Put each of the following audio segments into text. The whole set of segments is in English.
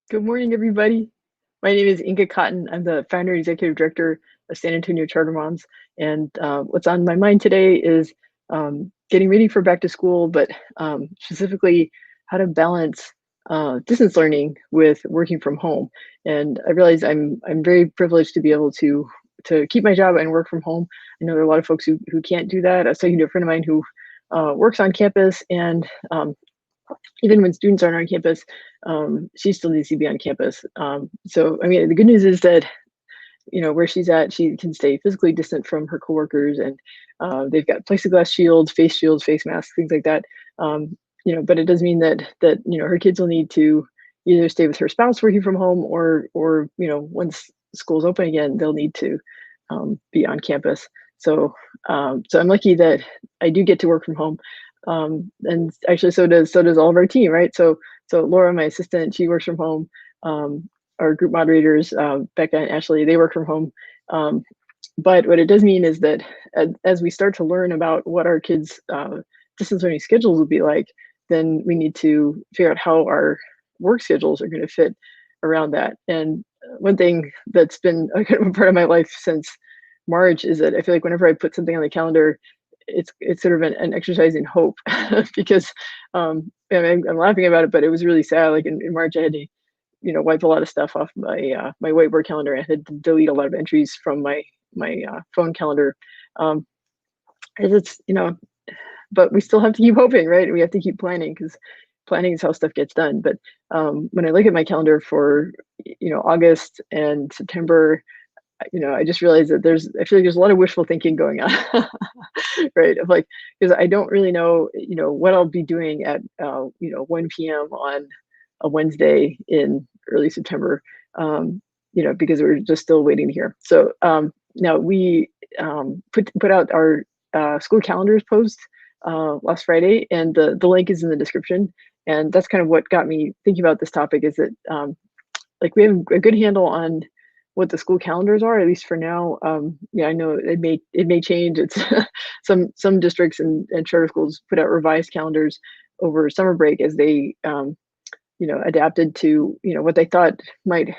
Good morning, everybody. My name is Inga Cotton. I'm the founder and executive director of San Antonio Charter Moms. And what's on my mind today is getting ready for back to school, but specifically how to balance distance learning with working from home. And I realize I'm very privileged to be able to keep my job and work from home. I know there are a lot of folks who can't do that. I was talking to a friend of mine who works on campus, and even when students aren't on campus, she still needs to be on campus. So, I mean, the good news is that where she's at, she can stay physically distant from her coworkers, and they've got plexiglass shields, face masks, things like that. But it does mean that her kids will need to either stay with her spouse working from home, or once school's open again, they'll need to be on campus. So I'm lucky that I do get to work from home, and actually so does all of our team, right? So Laura, my assistant, she works from home. Our group moderators, Becca and Ashley, they work from home. Um, but what it does mean is that as we start to learn about what our kids' distance learning schedules will be like, then we need to figure out how our work schedules are going to fit around that. And one thing that's been a kind of a part of my life since March is that I feel like whenever I put something on the calendar, it's sort of an exercise in hope because I'm laughing about it, but it was really sad. Like in March, I had to wipe a lot of stuff off my whiteboard calendar. I had to delete a lot of entries from my phone calendar. Um, and but we still have to keep hoping, right? We have to keep planning because planning is how stuff gets done. But when I look at my calendar for August and September, I just realized that I feel like there's a lot of wishful thinking going on, right? Of like, because I don't really know, what I'll be doing at 1 p.m. on a Wednesday in early September, because we're just still waiting to hear. So now we put out our school calendars post last Friday, and the link is in the description. And that's kind of what got me thinking about this topic, is that like we have a good handle on what the school calendars are, at least for now. Yeah, I know it may change. It's some districts and charter schools put out revised calendars over summer break as they adapted to what they thought might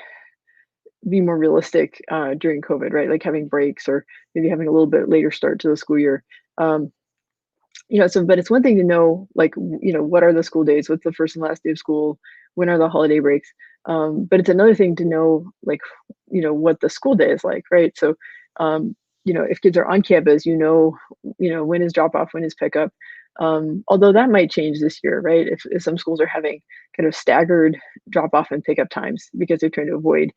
be more realistic during COVID, right? Like having breaks or maybe having a little bit later start to the school year. Um, but it's one thing to know, like, what are the school days? What's the first and last day of school? When are the holiday breaks? But it's another thing to know, like, what the school day is like, right? So, if kids are on campus, when is drop off, when is pickup. Although that might change this year, right? If some schools are having kind of staggered drop off and pickup times because they're trying to avoid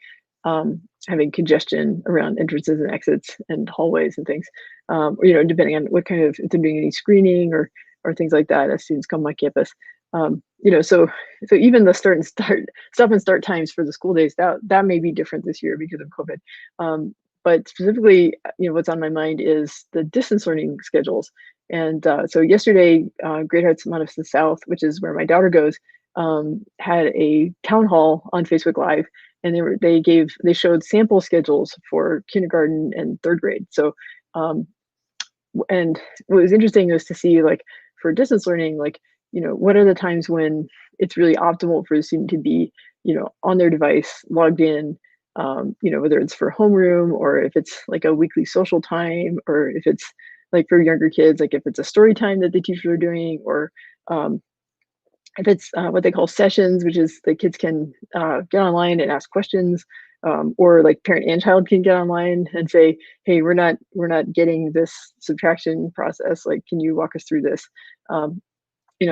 having congestion around entrances and exits and hallways and things, or, depending on what kind of, if they're doing any screening or things like that as students come on campus. So even the stop and start times for the school days, that may be different this year because of COVID. But specifically, what's on my mind is the distance learning schedules. And so yesterday, Great Hearts Montessori South, which is where my daughter goes, had a town hall on Facebook Live, and they showed sample schedules for kindergarten and third grade. So um, and what was interesting was to see, like, for distance learning, like, what are the times when it's really optimal for the student to be on their device logged in, whether it's for homeroom or if it's like a weekly social time, or if it's like for younger kids, like if it's a story time that the teachers are doing, or um, if it's what they call sessions, which is the kids can get online and ask questions, or like parent and child can get online and say, "Hey, we're not getting this subtraction process. Like, can you walk us through this?" Um,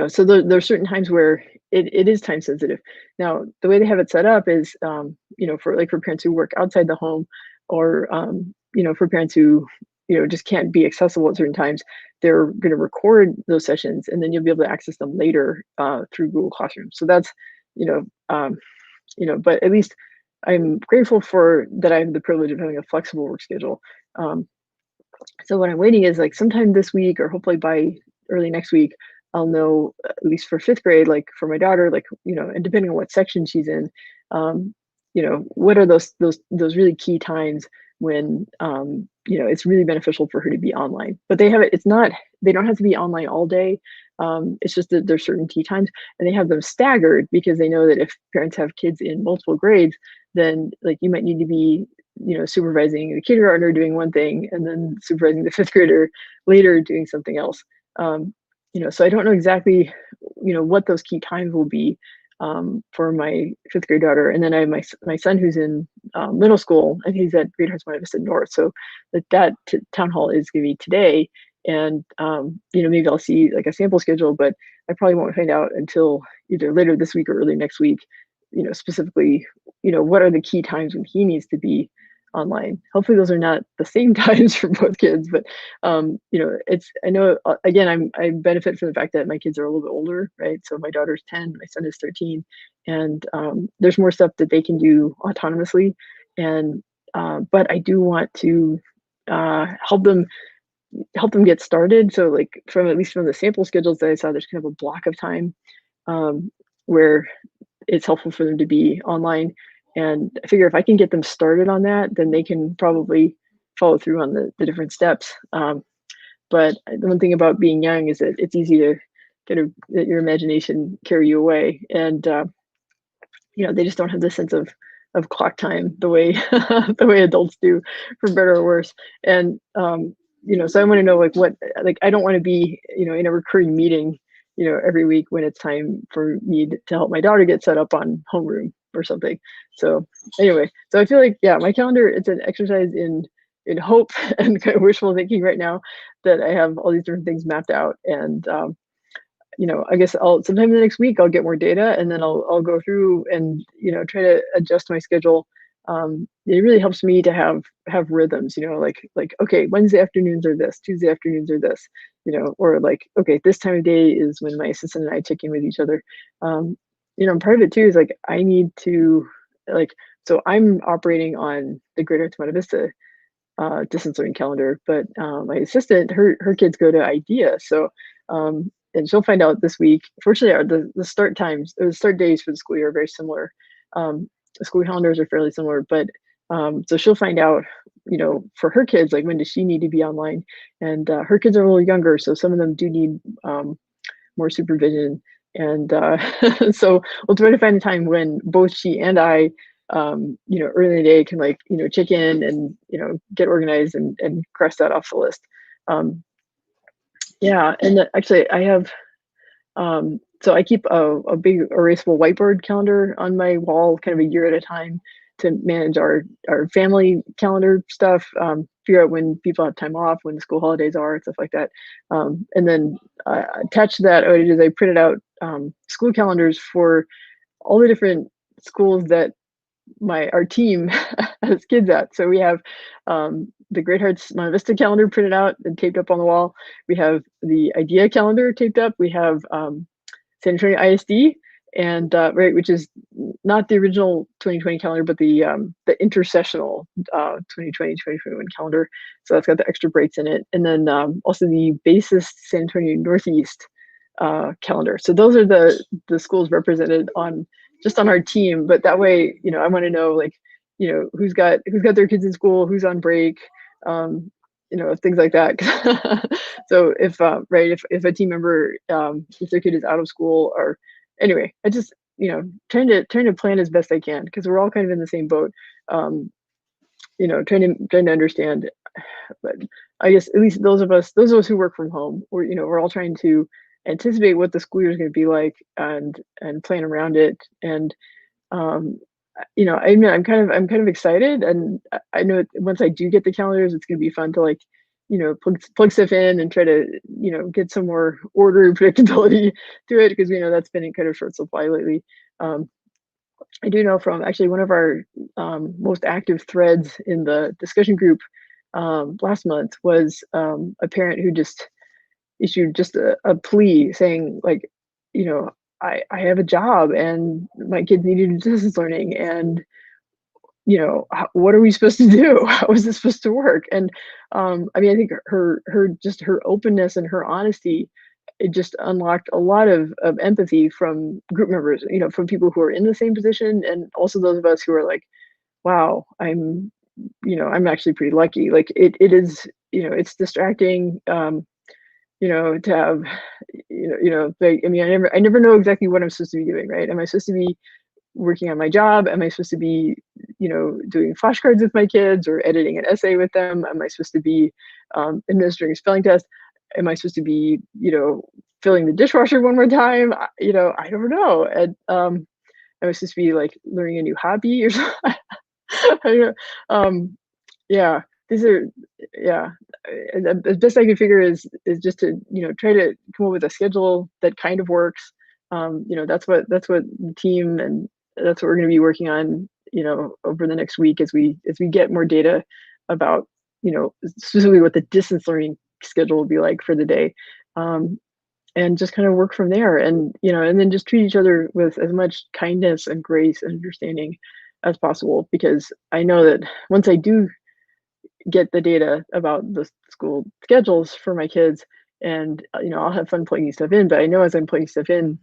so there are certain times where it is time sensitive. Now, the way they have it set up is, for parents who work outside the home, or for parents who just can't be accessible at certain times, they're going to record those sessions, and then you'll be able to access them later through Google Classroom. So that's you know um, but at least I'm grateful for that. I have the privilege of having a flexible work schedule. Um, so what I'm waiting is, like, sometime this week, or hopefully by early next week, I'll know, at least for fifth grade, like for my daughter, like, and depending on what section she's in, what are those really key times when it's really beneficial for her to be online. But they have it. It's not. They don't have to be online all day. It's just that there's certain key times, and they have them staggered because they know that if parents have kids in multiple grades, then like you might need to be supervising the kindergartner doing one thing and then supervising the fifth grader later doing something else. So I don't know exactly what those key times will be for my fifth grade daughter. And then I have my son who's in middle school, and he's at Great Hearts Monte Vista North. So that town hall is going to be today. And maybe I'll see like a sample schedule, but I probably won't find out until either later this week or early next week, specifically, what are the key times when he needs to be online. Hopefully those are not the same times for both kids, but I know again I benefit from the fact that my kids are a little bit older, right? So my daughter's 10, my son is 13, and there's more stuff that they can do autonomously. And but I do want to help them get started. So like from at least from the sample schedules that I saw, there's kind of a block of time where it's helpful for them to be online. And I figure if I can get them started on that, then they can probably follow through on the different steps. But the one thing about being young is that it's easy to kind of let your imagination carry you away. And they just don't have the sense of clock time the way the way adults do, for better or worse. And so I want to know like I don't want to be in a recurring meeting every week when it's time for me to help my daughter get set up on homeroom or something. So anyway, so I feel like, yeah, my calendar, it's an exercise in hope and kind of wishful thinking right now that I have all these different things mapped out. And I guess I'll sometime in the next week I'll get more data, and then I'll go through and try to adjust my schedule. It really helps me to have rhythms, like okay, Wednesday afternoons are this, Tuesday afternoons are this, or like okay, this time of day is when my assistant and I check in with each other. Part of it too is like I need to so I'm operating on the Greater Monte Vista distance learning calendar, but my assistant, her kids go to IDEA, so and she'll find out this week. Fortunately, the start times, the start days for the school year are very similar. The school calendars are fairly similar, but so she'll find out, for her kids, like when does she need to be online, and her kids are a little younger, so some of them do need more supervision, and so we'll try to find a time when both she and I early in the day can check in and, get organized and cross that off the list. Yeah. And actually I have, so I keep a big erasable whiteboard calendar on my wall, kind of a year at a time, to manage our family calendar stuff, figure out when people have time off, when the school holidays are, and stuff like that. And then attached to that, what I did is I printed out school calendars for all the different schools that our team has kids at. So we have the Great Hearts Monte Vista calendar printed out and taped up on the wall. We have the IDEA calendar taped up. We have San Antonio ISD, and right, which is not the original 2020 calendar, but the intersessional 2020-2021 calendar. So that's got the extra breaks in it. And then also the Basis San Antonio Northeast calendar. So those are the schools represented on just on our team. But that way, I want to know who's got their kids in school, who's on break, things like that. So if if a team member, if their kid is out of school, or anyway, I just trying to plan as best I can, because we're all kind of in the same boat. Trying to understand. But I guess at least those of us who work from home, we're all trying to anticipate what the school year is going to be like and plan around it. And I mean, I'm kind of excited, and I know once I do get the calendars, it's going to be fun to plug stuff in and try to get some more order and predictability to it, because we know that's been in kind of short supply lately. I do know from actually one of our most active threads in the discussion group last month was a parent who just issued just a plea saying I have a job and my kids need to do distance learning, and what are we supposed to do? How is this supposed to work? And I mean, I think her openness and her honesty, it just unlocked a lot of empathy from group members, from people who are in the same position, and also those of us who are like, wow, I'm I'm actually pretty lucky. Like it is, it's distracting, to have, like, I mean, I never know exactly what I'm supposed to be doing, right? Am I supposed to be working on my job? Am I supposed to be, doing flashcards with my kids or editing an essay with them? Am I supposed to be administering a spelling test? Am I supposed to be, filling the dishwasher one more time? I don't know. And am I supposed to be like learning a new hobby or something? I don't know. Yeah, these are, yeah. The best I can figure is just to try to come up with a schedule that kind of works. That's what the team and that's what we're going to be working on. Over the next week as we get more data about specifically what the distance learning schedule will be like for the day, um, and just kind of work from there. And then just treat each other with as much kindness and grace and understanding as possible because I know that once I do get the data about the school schedules for my kids and I'll have fun plugging stuff in, but I know as I'm plugging stuff in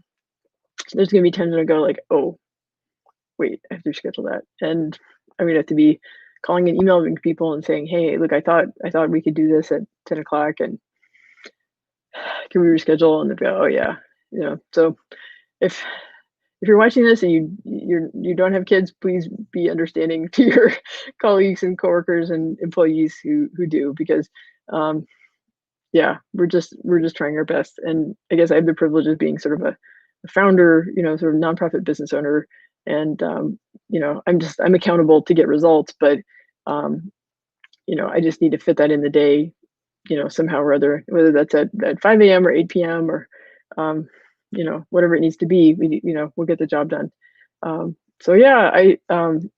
there's going to be times when I go like, oh wait, I have to reschedule that, and I'm going to have to be calling and emailing people and saying, hey, look, I thought we could do this at 10 o'clock, and can we reschedule? And they go, oh yeah. So if you're watching this and you don't have kids, please be understanding to your colleagues and coworkers and employees who do, because um, yeah, we're just trying our best. And I guess I have the privilege of being sort of a founder, sort of nonprofit business owner, and I'm accountable to get results, but um, I just need to fit that in the day, somehow or other, whether that's at 5 a.m. or 8 p.m. or um, whatever it needs to be, we'll get the job done. So yeah, I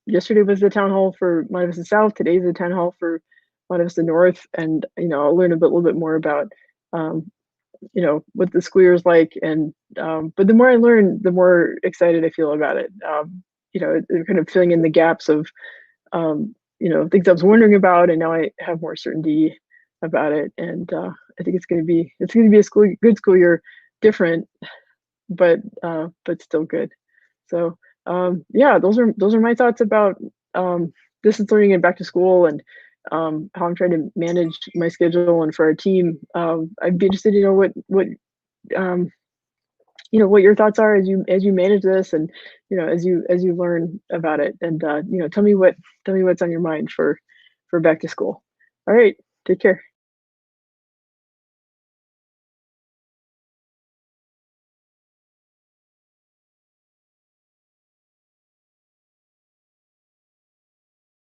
yesterday was the town hall for Monte Vista South. Today's the town hall for Monte Vista North, and I'll learn little bit more about um, what the school year is like. And but the more I learn, the more excited I feel about it. Kind of filling in the gaps of things I was wondering about, and now I have more certainty about it. And I think it's going to be a good school year, different, but still good. So yeah, those are my thoughts about distance learning and back to school, and how I'm trying to manage my schedule. And for our team, I'd be interested to know um, what your thoughts are as you manage this, and as you learn about it. And tell me what's on your mind for back to school. All right, take care.